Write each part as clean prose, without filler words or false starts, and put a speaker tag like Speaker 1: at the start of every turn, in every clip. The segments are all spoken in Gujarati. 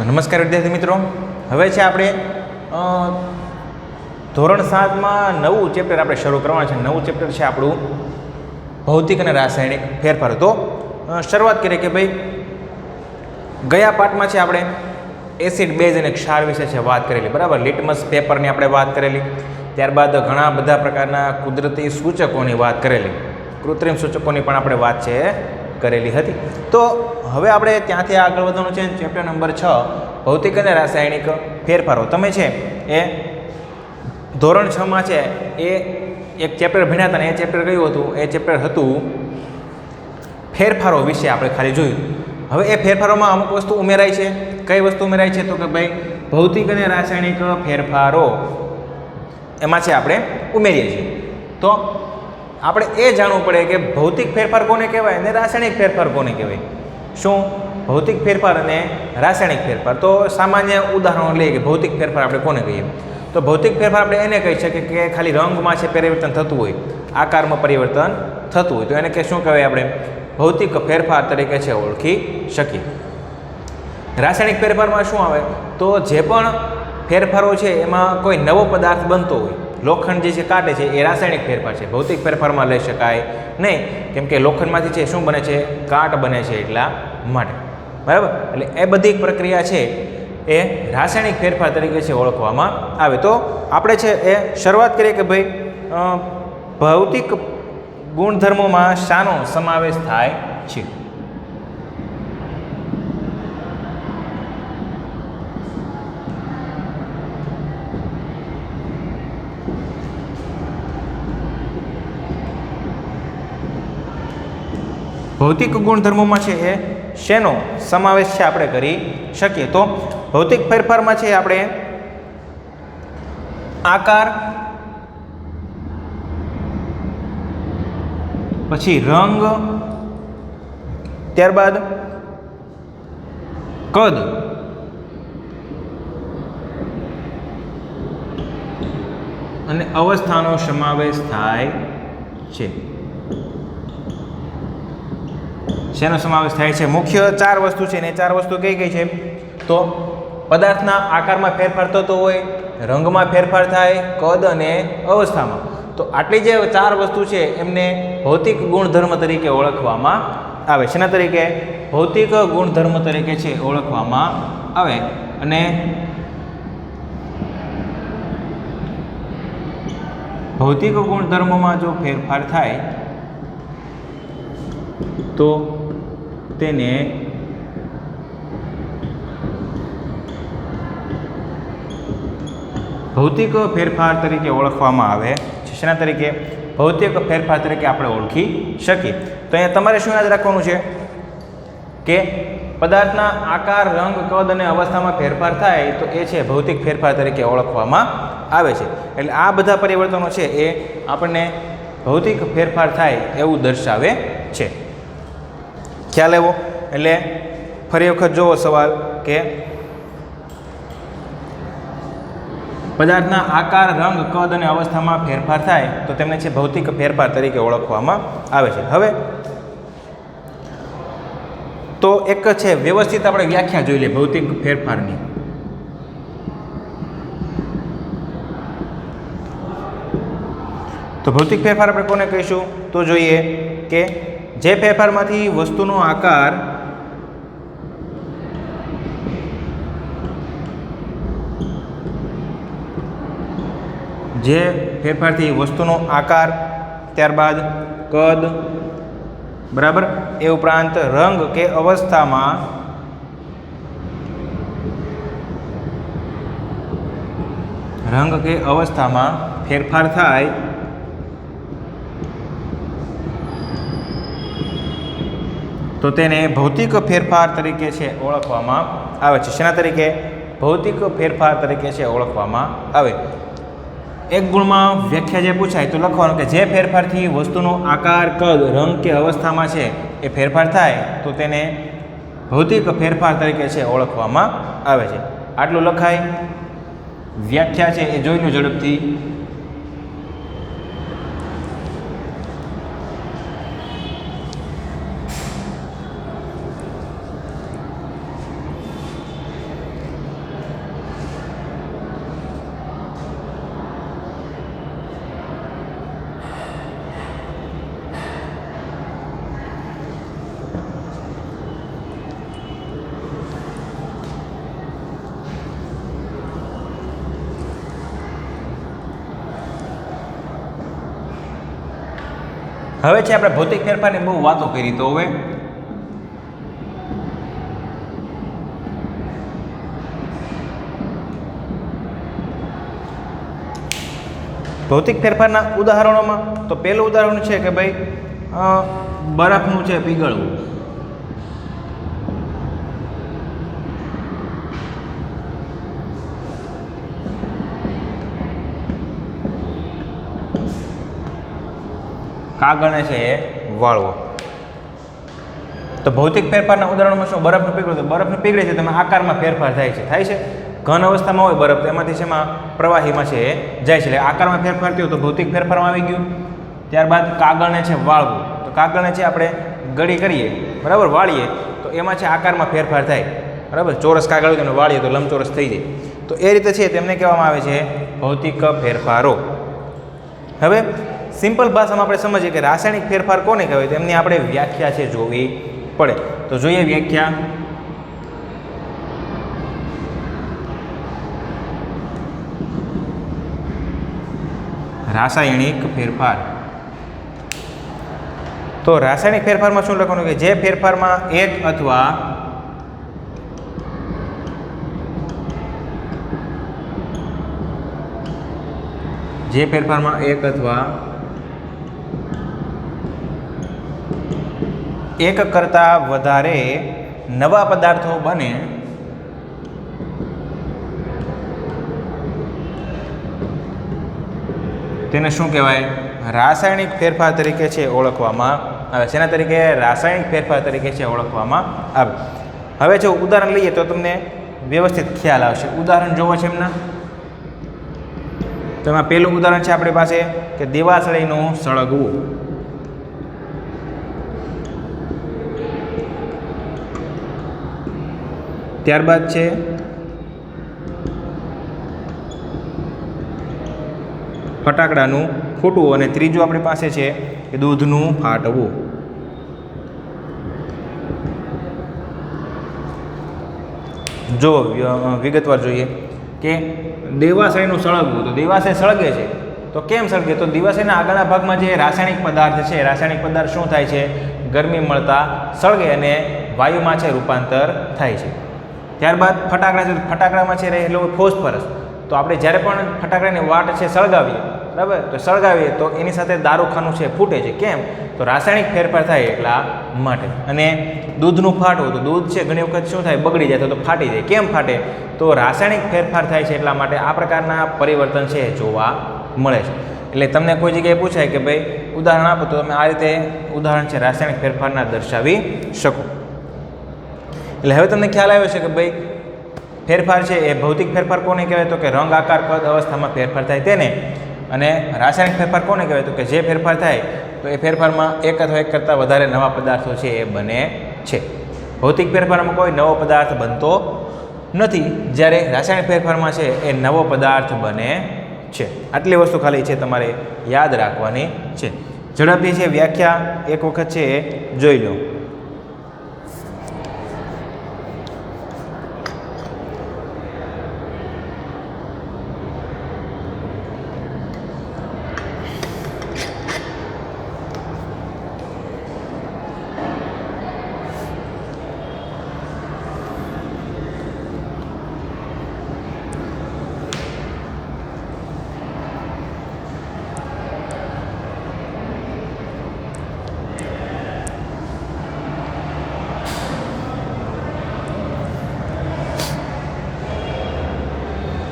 Speaker 1: નમસ્કાર વિદ્યાર્થી મિત્રો, હવે છે આપણે ધોરણ 7માં નવું ચેપ્ટર આપણે શરૂ કરવાનું છે. નવું ચેપ્ટર છે આપણું ભૌતિક અને રાસાયણિક ફેરફાર. તો શરૂઆત કરીએ કે ભાઈ ગયા પાઠમાં છે આપણે એસિડ, બેઝ અને ક્ષાર વિશે છે વાત કરેલી, બરાબર. લિટમસ પેપરની આપણે વાત કરેલી, ત્યારબાદ ઘણા બધા પ્રકારના કુદરતી સૂચકોની વાત કરેલી, કૃત્રિમ સૂચકોની પણ આપણે વાત છે કરેલી હતી. તો હવે આપણે ત્યાંથી આગળ વધવાનું છે. ચેપ્ટર નંબર 6 ભૌતિક અને રાસાયણિક ફેરફારો. તમે છે એ ધોરણ 6માં છે એ એક ચેપ્ટર ભણ્યા હતા ને એ ચેપ્ટર કયું હતું? એ ચેપ્ટર હતું ફેરફારો વિશે આપણે ખાલી જોયું. હવે એ ફેરફારોમાં અમુક વસ્તુ ઉમેરાય છે. કઈ વસ્તુ ઉમેરાય છે? તો કે ભાઈ ભૌતિક અને રાસાયણિક ફેરફારો એમાં છે આપણે ઉમેરીએ છીએ. તો આપણે એ જાણવું પડે કે ભૌતિક ફેરફાર કોને કહેવાય અને રાસાયણિક ફેરફાર કોને કહેવાય. શું ભૌતિક ફેરફાર અને રાસાયણિક ફેરફાર? તો સામાન્ય ઉદાહરણો લઈએ કે ભૌતિક ફેરફાર આપણે કોને કહીએ? તો ભૌતિક ફેરફાર આપણે એને કહી શકીએ કે ખાલી રંગમાં છે પરિવર્તન થતું હોય, આકારમાં પરિવર્તન થતું હોય, તો એને કે શું કહેવાય? આપણે ભૌતિક ફેરફાર તરીકે છે ઓળખી શકીએ. રાસાયણિક ફેરફારમાં શું આવે? તો જે પણ ફેરફારો છે એમાં કોઈ નવો પદાર્થ બનતો હોય, લોખંડ જે છે કાટે છે, એ રાસાયણિક ફેરફાર છે. ભૌતિક ફેરફારમાં લઈ શકાય નહીં, કેમ કે લોખંડમાંથી છે શું બને છે? કાટ બને છે, એટલા માટે, બરાબર. એટલે એ બધી પ્રક્રિયા છે એ રાસાયણિક ફેરફાર તરીકે છે ઓળખવામાં આવે. તો આપણે છે એ શરૂઆત કરીએ કે ભાઈ ભૌતિક ગુણધર્મોમાં શાનો સમાવેશ થાય છે? ભૌતિક ગુણધર્મોમાં છે એ શેનો સમાવેશ છે આપણે કરી શકીએ? તો ભૌતિક ફેરફારમાં છે આપણે આકાર, પછી રંગ, ત્યારબાદ કદ અને અવસ્થાનો સમાવેશ થાય છે. શેનો સમાવેશ થાય છે? મુખ્ય 4 વસ્તુ છે ને 4 વસ્તુ કઈ કઈ છે? તો પદાર્થના આકારમાં ફેરફાર થતો હોય, રંગમાં ફેરફાર થાય, કદ અને અવસ્થામાં. તો આટલી જે 4 વસ્તુ છે એમને ભૌતિક ગુણધર્મ તરીકે ઓળખવામાં આવે. શેના તરીકે? ભૌતિક ગુણધર્મ તરીકે છે ઓળખવામાં આવે. અને ભૌતિક ગુણધર્મોમાં જો ફેરફાર થાય તો તેને ભૌતિક ફેરફાર તરીકે ઓળખવામાં આવે છે. શેના તરીકે? ભૌતિક ફેરફાર તરીકે આપણે ઓળખી શકીએ. તો અહીંયા તમારે શું યાદ રાખવાનું છે કે પદાર્થના આકાર, રંગ, કદ અને અવસ્થામાં ફેરફાર થાય તો એ છે ભૌતિક ફેરફાર તરીકે ઓળખવામાં આવે છે. એટલે આ બધા પરિવર્તનો છે એ આપણને ભૌતિક ફેરફાર થાય એવું દર્શાવે છે. ખ્યાલ આવ્યો? એટલે ફરી વખત જોવો સવાલ કે પદાર્થના આકાર, રંગ, કદ અને અવસ્થામાં ફેરફાર થાય તો તેમને છે ભૌતિક ફેરફાર તરીકે ઓળખવામાં આવે છે. હવે તો એક છે વ્યવસ્થિત આપણે વ્યાખ્યા જોઈ લઈએ ભૌતિક ફેરફારની. તો ભૌતિક ફેરફાર આપણે કોને કહીશું? તો જોઈએ કે જે ફેરફારમાંથી વસ્તુનો આકાર ત્યારબાદ કદ, બરાબર, એ ઉપરાંત રંગ કે અવસ્થામાં ફેરફાર થાય તો તેને ભૌતિક ફેરફાર તરીકે છે ઓળખવામાં આવે છે. શેના તરીકે? ભૌતિક ફેરફાર તરીકે છે ઓળખવામાં આવે. એક ગુણમાં વ્યાખ્યા જે પૂછાય તો લખવાનું કે જે ફેરફારથી વસ્તુનો આકાર, કદ, રંગ કે અવસ્થામાં છે એ ફેરફાર થાય તો તેને ભૌતિક ફેરફાર તરીકે છે ઓળખવામાં આવે છે. આટલું લખાય. વ્યાખ્યા છે એ જોઈ લો ઝડપથી. હવે છે આપણે ભૌતિક ફેરફારની બહુ વાતો કરી, તો હવે ભૌતિક ફેરફારના ઉદાહરણોમાં તો પહેલું ઉદાહરણ છે કે ભાઈ બરફનું છે પીગળવું. કાગળને છે એ વાળવો. તો ભૌતિક ફેરફારના ઉદાહરણમાં શું? બરફનું પીગળવું. તો બરફનું પીગળે છે તેમાં આકારમાં ફેરફાર થાય છે ઘન અવસ્થામાં હોય બરફ, તેમાંથી શેમાં? પ્રવાહીમાં છે એ જાય છે, એટલે આકારમાં ફેરફાર થયો તો ભૌતિક ફેરફારમાં આવી ગયું. ત્યારબાદ કાગળને છે વાળવું. તો કાગળને છે આપણે ગળી કરીએ, બરાબર, વાળીએ તો એમાં છે આકારમાં ફેરફાર થાય, બરાબર. ચોરસ કાગળ હોય તો વાળીએ તો લંબચોરસ થઈ જાય. તો એ રીતે છે તેમને કહેવામાં આવે છે ભૌતિક ફેરફારો. હવે સિમ્પલ ભાષામાં આપણે સમજીએ કે રાસાયણિક ફેરફાર કોને કહેવાય, તેમની આપણે વ્યાખ્યા છે જોવી પડે. તો જોઈએ વ્યાખ્યા. રાસાયણિક ફેરફાર. તો રાસાયણિક ફેરફારમાં શું લખવાનું કે જે ફેરફારમાં એક અથવા એક કરતાં વધારે નવા પદાર્થો બને તેને શું કહેવાય? રાસાયણિક ફેરફાર તરીકે છે ઓળખવામાં આવે. શેના તરીકે? રાસાયણિક ફેરફાર તરીકે છે ઓળખવામાં આવે. હવે જો ઉદાહરણ લઈએ તો તમને વ્યવસ્થિત ખ્યાલ આવશે. ઉદાહરણ જોવો છે એમના. તો એમાં પહેલું ઉદાહરણ છે આપણી પાસે કે દિવાસળીનું સળગવું. ત્યારબાદ છે ફટાકડાનું ફૂટવું, અને ત્રીજું આપણી પાસે છે કે દૂધનું ફાટવું. જો વિગતવાર જોઈએ કે દેવાશયનું સળગવું. તો દેવાશય સળગે છે તો કેમ સળગે? તો દેવાશયના આગળના ભાગમાં જે રાસાયણિક પદાર્થ છે, રાસાયણિક પદાર્થ શું થાય છે? ગરમી મળતા સળગે અને વાયુમાં છે રૂપાંતર થાય છે. ત્યારબાદ ફટાકડા છે, ફટાકડામાં છે રહેલો ફોસ્ફરસ. તો આપણે જ્યારે પણ ફટાકડાની વાટ છે સળગાવીએ, બરાબર, તો સળગાવીએ તો એની સાથે દારૂખાનું છે ફૂટે છે. કેમ? તો રાસાયણિક ફેરફાર થાય એટલા માટે. અને દૂધનું ફાટવું, તો દૂધ છે ઘણી વખત શું થાય? બગડી જાય તો ફાટી જાય. કેમ ફાટે? તો રાસાયણિક ફેરફાર થાય છે એટલા માટે આ પ્રકારના પરિવર્તન છે જોવા મળે છે. એટલે તમને કોઈ જગ્યાએ પૂછાય કે ભાઈ ઉદાહરણ આપો, તો તમે આ રીતે ઉદાહરણ છે રાસાયણિક ફેરફારના દર્શાવી શકો. એટલે હવે તમને ખ્યાલ આવ્યો છે કે ભાઈ ફેરફાર છે એ ભૌતિક ફેરફાર કોને કહેવાય? તો કે રંગ, આકાર, કદ, અવસ્થામાં ફેરફાર થાય તેને. અને રાસાયણિક ફેરફાર કોને કહેવાય? તો કે જે ફેરફાર થાય તો એ ફેરફારમાં એક અથવા એક કરતાં વધારે નવા પદાર્થો છે એ બને છે. ભૌતિક ફેરફારમાં કોઈ નવો પદાર્થ બનતો નથી, જ્યારે રાસાયણિક ફેરફારમાં છે એ નવો પદાર્થ બને છે. આટલી વસ્તુ ખાલી છે તમારે યાદ રાખવાની છે. ઝડપથી છે વ્યાખ્યા એક વખત છે એ જોઈ લો.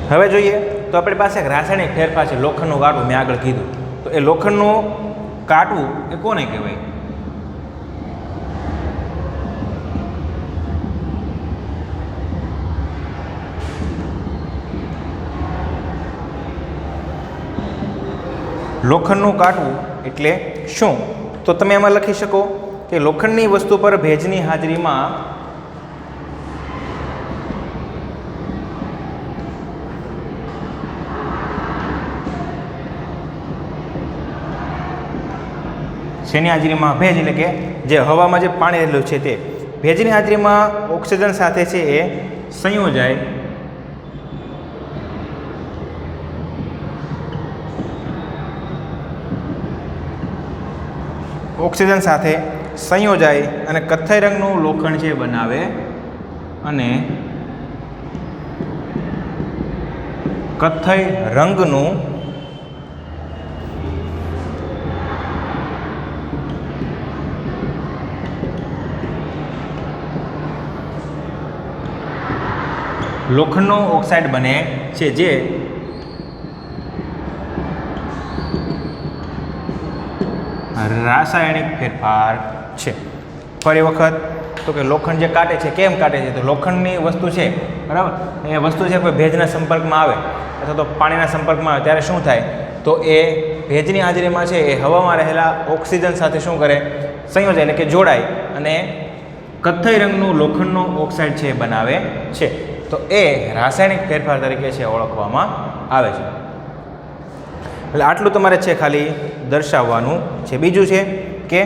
Speaker 1: હવે જોઈએ તો આપણી પાસે એક રાસાયણિક ફેરફાર છે, લોખંડનું કાટવું. મેં આગળ કીધું તો એ લોખંડનું કાટવું એ કોને કહેવાય? લોખંડનું કાટવું એટલે શું? તો તમે એમાં લખી શકો કે લોખંડની વસ્તુ પર ભેજની હાજરીમાં શેની હાજરીમાં? ભેજ, એટલે કે જે હવામાં જે પાણી રહેલું છે તે ભેજની હાજરીમાં ઓક્સિજન સાથે છે એ સંયોજાય ઓક્સિજન સાથે સંયોજાય અને કથ્થઈ રંગનું લોખંડ છે બનાવે અને કથ્થઈ રંગનું લોખંડનો ઓક્સાઇડ બને છે, જે રાસાયણિક ફેરફાર છે. ફરી વખત તો કે લોખંડ જે કાટે છે, કેમ કાટે છે? તો લોખંડની વસ્તુ છે, બરાબર, એ વસ્તુ છે કોઈ ભેજના સંપર્કમાં આવે અથવા તો પાણીના સંપર્કમાં આવે ત્યારે શું થાય? તો એ ભેજની હાજરીમાં છે એ હવામાં રહેલા ઓક્સિજન સાથે શું કરે? સંયોજાય, એટલે કે જોડાય અને કથ્થઈ રંગનું લોખંડનો ઓક્સાઇડ છે બનાવે છે. તો એ રાસાયણિક ફેરફાર તરીકે છે ઓળખવામાં આવે છે. એટલે આટલું તમારે છે ખાલી દર્શાવવાનું છે. બીજું છે કે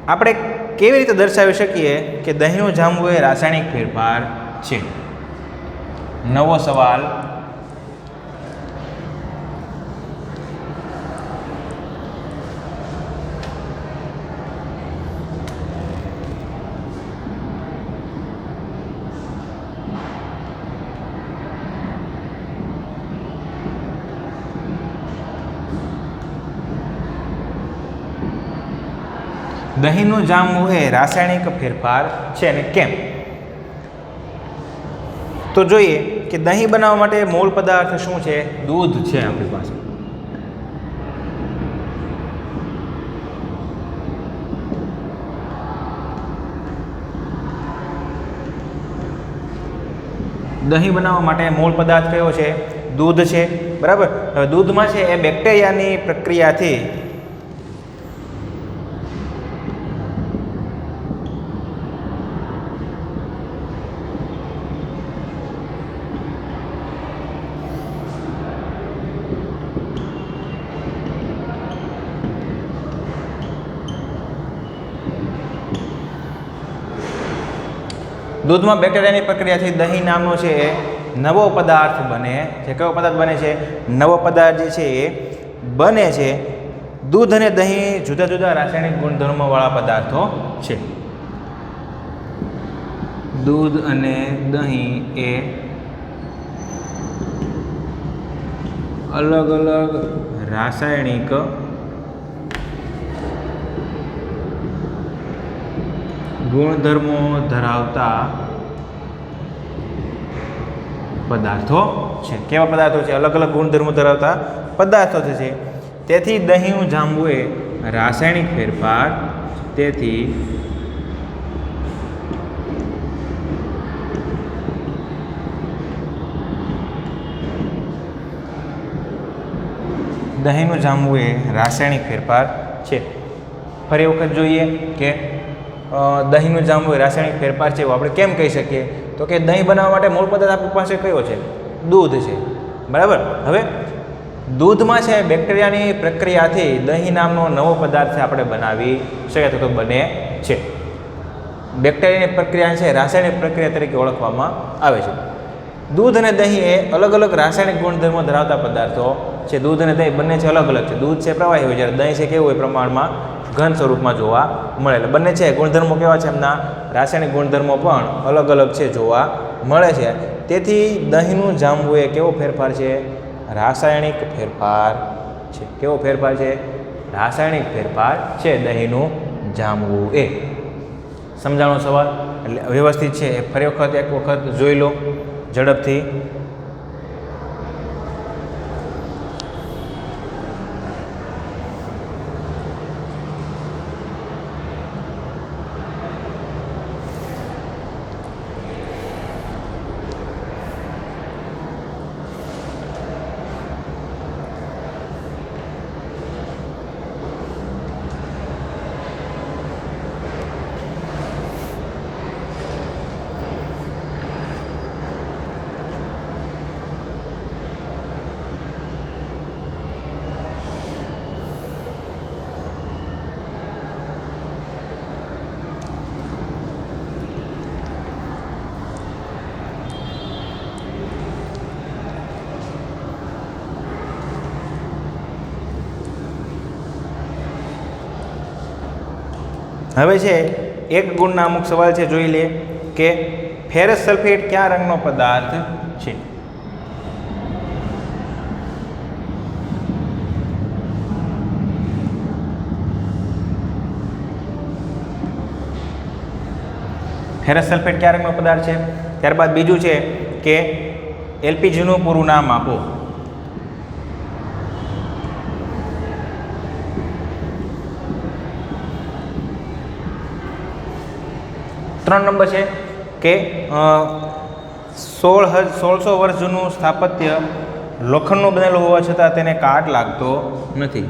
Speaker 1: આપણે કેવી રીતે દર્શાવી શકીએ કે દહીંનું જામવું એ રાસાયણિક ફેરફાર છે? નવો સવાલ. દહીંનું જામવું એ રાસાયણિક ફેરફાર છે અને કેમ? તો જોઈએ કે દહીં બનાવવા માટે મૂળ પદાર્થ શું છે? દૂધ છે આપણી પાસે. દહીં બનાવવા માટે મૂળ પદાર્થ કયો છે? દૂધ છે, બરાબર. હવે દૂધમાં છે એ બેક્ટેરિયાની પ્રક્રિયાથી દૂધમાં બેક્ટેરિયાની પ્રક્રિયાથી દહીં નામનો છે એ નવો પદાર્થ બને છે. કયો પદાર્થ બને છે? નવો પદાર્થ જે છે એ બને છે. દૂધ અને દહીં જુદા જુદા રાસાયણિક ગુણધર્મોવાળા પદાર્થો છે. દૂધ અને દહીં એ અલગ અલગ રાસાયણિક ગુણધર્મો ધરાવતા પદાર્થો છે. કેવા પદાર્થો છે? અલગ અલગ ગુણધર્મો ધરાવતા પદાર્થો છે. તેથી દહીંનું જામવું એ રાસાયણિક ફેરફાર. તેથી દહીંનું જામવું એ રાસાયણિક ફેરફાર છે. ફરી વખત જોઈએ કે દહીંનું જામવું એ રાસાયણિક ફેરફાર છે એવું આપણે કેમ કહી શકીએ? તો કે દહીં બનાવવા માટે મૂળ પદાર્થ આપણી પાસે કયો છે? દૂધ છે, બરાબર. હવે દૂધમાં છે બેક્ટેરિયાની પ્રક્રિયાથી દહીં નામનો નવો પદાર્થ છે આપણે બનાવી શકીએ તો બને છે. બેક્ટેરિયાની પ્રક્રિયા છે રાસાયણિક પ્રક્રિયા તરીકે ઓળખવામાં આવે છે. દૂધ અને દહીં એ અલગ અલગ રાસાયણિક ગુણધર્મો ધરાવતા પદાર્થો છે. દૂધ અને દહીં બંને છે અલગ અલગ છે. દૂધ છે પ્રવાહી હોય, જ્યારે દહીં છે કેવું હોય? પ્રમાણમાં ઘન સ્વરૂપમાં જોવા મળે. એટલે બંને છે ગુણધર્મો કેવા છે? એમના રાસાયણિક ગુણધર્મો પણ અલગ અલગ છે, જોવા મળે છે. તેથી દહીંનું જામવું એ કેવો ફેરફાર છે? રાસાયણિક ફેરફાર છે. કેવો ફેરફાર છે? રાસાયણિક ફેરફાર છે દહીંનું જામવું એ. સમજાણો સવાલ? એટલે વ્યવસ્થિત છે એ ફરી વખત એક વખત જોઈ લો ઝડપથી. હવે છે એક ગુણના અમુક સવાલ છે, જોઈ લે કે ફેરસ સલ્ફેટ કયા રંગનો પદાર્થ છે? ફેરસ સલ્ફેટ કયા રંગનો પદાર્થ છે? ત્યારબાદ બીજું છે કે એલપીજીનું પૂરું નામ આપો. 3 નંબર છે કે 1600 વર્ષ જૂનું સ્થાપત્ય લોખંડનું બનેલું હોવા છતાં તેને કાટ લાગતો નથી.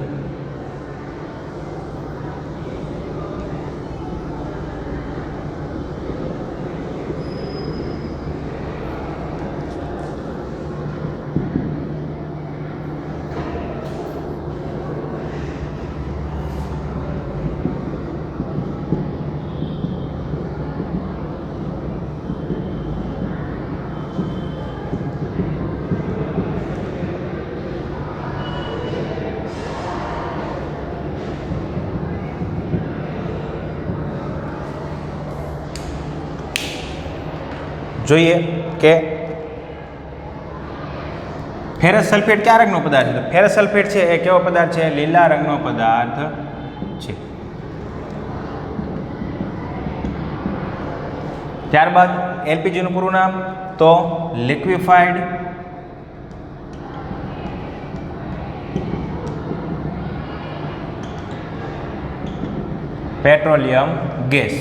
Speaker 1: જોઈએ કે ફેરસ સલ્ફેટ કયા રંગનો પદાર્થ છે? તો ફેરસ સલ્ફેટ છે એ કેવો પદાર્થ છે? લીલા રંગનો પદાર્થ છે. ત્યારબાદ એલપીજીનું પૂરું નામ તો liquefied petroleum gas.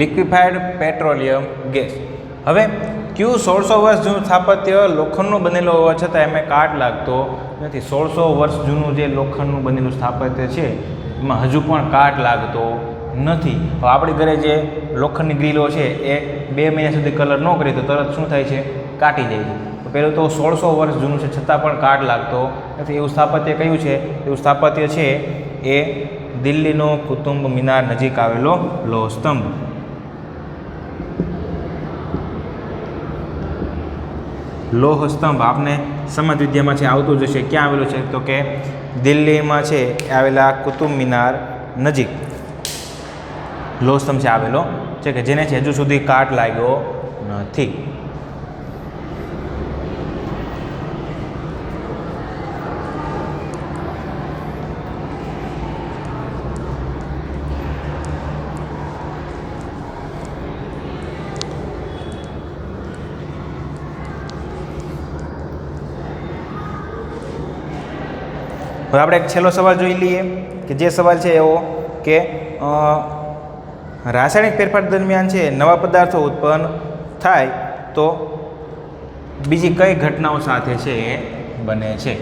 Speaker 1: Liquefied petroleum gas. હવે ક્યુ 1600 વર્ષ જૂનું સ્થાપત્ય લોખંડનું બનેલું હોવા છતાં એમાં કાટ લાગતો નથી. 1600 વર્ષ જૂનું જે લોખંડનું બનેલું સ્થાપત્ય છે એમાં હજુ પણ કાટ લાગતો નથી. તો આપણી ઘરે જે લોખંડની ગ્રીલો છે એ 2 મહિના સુધી કલર ન કરીએ તો તરત શું થાય છે? કાટી જાય છે. તો પહેલું તો 1600 વર્ષ જૂનું છે છતાં પણ કાટ લાગતો નથી. એવું સ્થાપત્ય કયું છે? એવું સ્થાપત્ય છે એ દિલ્હીનો કુતુબ મિનાર નજીક આવેલો લોહ સ્તંભ. લોહ સ્તંભ આપને સમાજ વિદ્યામાં છે આવતું જશે. ક્યાં આવેલું છે? તો કે દિલ્હીમાં છે આવેલા કુતુબ મિનાર નજીક લોહ સ્તંભ છે આવેલો છે કે જેને છે હજુ સુધી કાટ લાગ્યો નથી. હવે આપણે એક છેલ્લો સવાલ જોઈ લઈએ કે જે સવાલ છે એવો કે રાસાયણિક ફેરફાર દરમિયાન છે નવા પદાર્થો ઉત્પન્ન થાય તો બીજી કઈ ઘટનાઓ સાથે છે એ બને છે?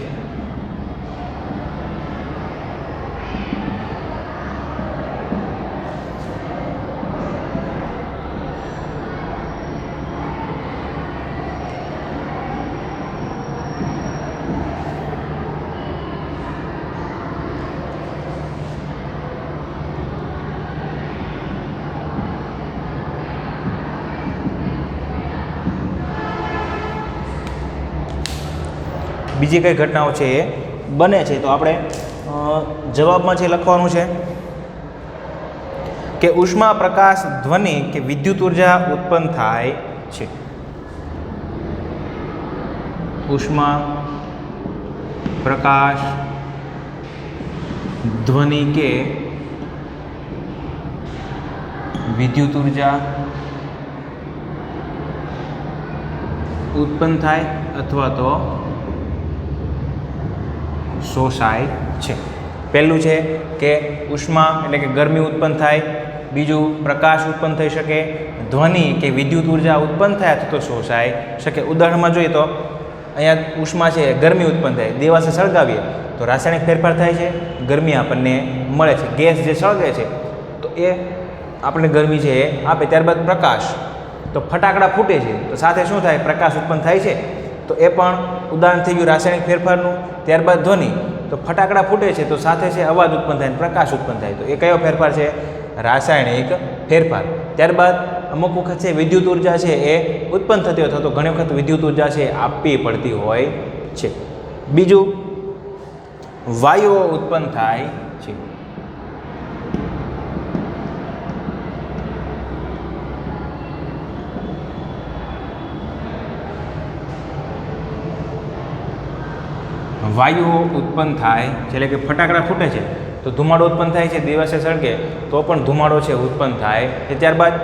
Speaker 1: બીજી કઈ ઘટનાઓ છે એ બને છે? તો આપણે જવાબમાં છે લખવાનું છે કે ઉષ્મા, પ્રકાશ, ધ્વનિ કે વિદ્યુત ઉર્જા ઉત્પન્ન થાય છે. ઉષ્મા, પ્રકાશ, ધ્વનિ કે વિદ્યુત ઉર્જા ઉત્પન્ન થાય અથવા તો શોષાય છે. પહેલું છે કે ઉષ્મા એટલે કે ગરમી ઉત્પન્ન થાય, બીજું પ્રકાશ ઉત્પન્ન થઈ શકે, ધ્વનિ કે વિદ્યુત ઉર્જા ઉત્પન્ન થાય અથવા તો શોષાઈ શકે. ઉદાહરણમાં જોઈએ તો અહીંયા ઉષ્મા છે ગરમી ઉત્પન્ન થાય, દિવાસે સળગાવીએ તો રાસાયણિક ફેરફાર થાય છે, ગરમી આપણને મળે છે. ગેસ જે સળગે છે તો એ આપણે ગરમી છે એ આપે. ત્યારબાદ પ્રકાશ, તો ફટાકડા ફૂટે છે તો સાથે શું થાય? પ્રકાશ ઉત્પન્ન થાય છે. તો એ પણ ઉદાહરણ થઈ ગયું રાસાયણિક ફેરફારનું. ત્યારબાદ ધ્વનિ, તો ફટાકડા ફૂટે છે તો સાથે છે અવાજ ઉત્પન્ન થાય, પ્રકાશ ઉત્પન્ન થાય. તો એ કયો ફેરફાર છે? રાસાયણિક ફેરફાર. ત્યારબાદ અમુક વખત છે વિદ્યુત ઉર્જા છે એ ઉત્પન્ન થતી અથવા તો ઘણી વખત વિદ્યુત ઉર્જા છે આપવી પડતી હોય છે. બીજું વાયુઓ ઉત્પન્ન થાય છે. વાયુઓ ઉત્પન્ન થાય છે, એટલે કે ફટાકડા ફૂટે છે તો ધુમાડો ઉત્પન્ન થાય છે, દિવસે સળગે તો પણ ધુમાડો છે ઉત્પન્ન થાય છે. ત્યારબાદ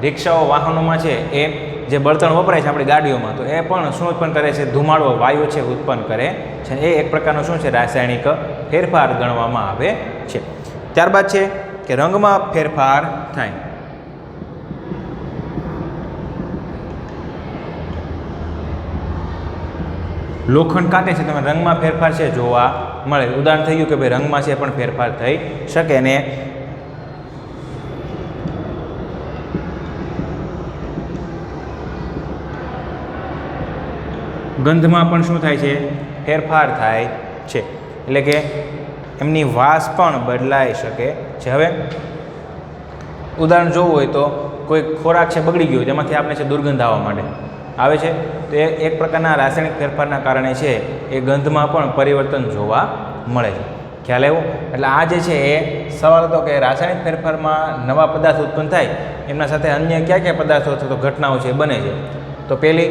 Speaker 1: રિક્ષાઓ વાહનોમાં છે એ જે બળતણ વપરાય છે આપણી ગાડીઓમાં, તો એ પણ શું ઉત્પન્ન કરે છે? ધુમાડો વાયુ છે ઉત્પન્ન કરે છે. એ એક પ્રકારનો શું છે? રાસાયણિક ફેરફાર ગણવામાં આવે છે. ત્યારબાદ છે કે રંગમાં ફેરફાર થાય. લોખંડ કાટે છે તમે રંગમાં ફેરફાર છે જોવા મળે. ઉદાહરણ થઈ ગયું કે ભાઈ રંગમાં છે પણ ફેરફાર થઈ શકે ને ગંધમાં પણ શું થાય છે? ફેરફાર થાય છે, એટલે કે એમની વાસ પણ બદલાઈ શકે છે. હવે ઉદાહરણ જોવું હોય તો કોઈ ખોરાક છે બગડી ગયો, જેમાંથી આપણે છે દુર્ગંધ આવવા માંડે આવે છે, તો એ એક પ્રકારના રાસાયણિક ફેરફારના કારણે છે એ ગંધમાં પણ પરિવર્તન જોવા મળે છે. ખ્યાલ આવ્યો? એટલે આ જે છે એ સવાલ હતો કે રાસાયણિક ફેરફારમાં નવા પદાર્થ ઉત્પન્ન થાય, એમના સાથે અન્ય કયા કયા પદાર્થો અથવા તો ઘટનાઓ છે બને છે. તો પહેલી,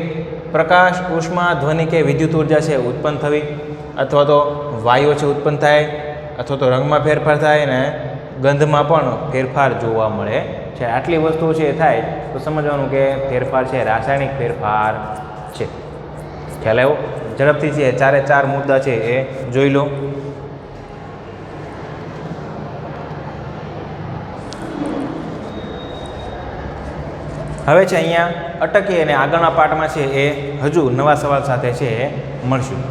Speaker 1: પ્રકાશ, ઉષ્મા, ધ્વનિ કે વિદ્યુત ઉર્જા છે ઉત્પન્ન થવી, અથવા તો વાયુ છે ઉત્પન્ન થાય, અથવા તો રંગમાં ફેરફાર થાય અને ગંધમાં પણ ફેરફાર જોવા મળે છે. આટલી વસ્તુઓ છે એ થાય તો સમજવાનું કે ફેરફાર છે રાસાયણિક ફેરફાર છે. ખ્યાલ આવ્યો? ઝડપથી છે ચારે ચાર મુદ્દા છે એ જોઈ લો. હવે છે અહીંયા અટકી અને આગળના પાઠમાં છે એ હજુ નવા સવાલ સાથે છે એ મળશું.